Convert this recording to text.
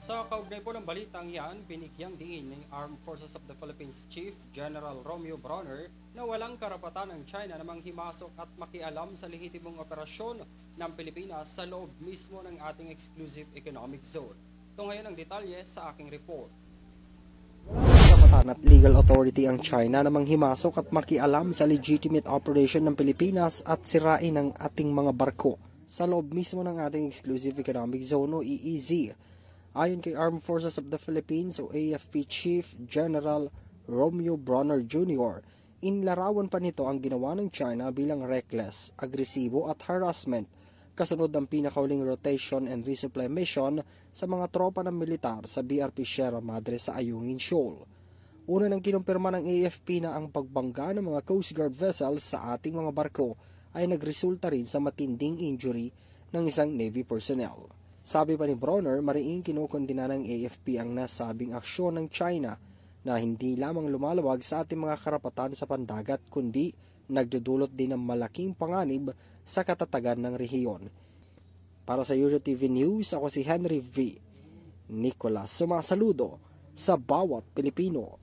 Sa kaugnay po ng balitang yan, binigyang diin ng Armed Forces of the Philippines Chief General Romeo Bronner na walang karapatan ng China na manghimasok at makialam sa lehitimong operasyon ng Pilipinas sa loob mismo ng ating exclusive economic zone. Ito ngayon ang detalye sa aking report. Karapatan at legal authority ang China na manghimasok at makialam sa legitimate operation ng Pilipinas at sirain ang ating mga barko sa loob mismo ng ating exclusive economic zone o EEZ. Ayon kay Armed Forces of the Philippines o AFP Chief General Romeo Bronner Jr., inlarawan pa nito ang ginawa ng China bilang reckless, agresibo at harassment kasunod ng pinakauling rotation and resupply mission sa mga tropa ng militar sa BRP Sierra Madre sa Ayungin Shoal. Una nang kinumpirma ng AFP na ang pagbangga ng mga Coast Guard vessels sa ating mga barko ay nagresulta rin sa matinding injury ng isang Navy personnel. Sabi pa ni Bronner, mariing kinukondina ng AFP ang nasabing aksyon ng China na hindi lamang lumalawag sa ating mga karapatan sa pandagat kundi nagdudulot din ng malaking panganib sa katatagan ng rehiyon. Para sa EuroTV News, ako si Henry V. Nicolas, sumasaludo sa bawat Pilipino.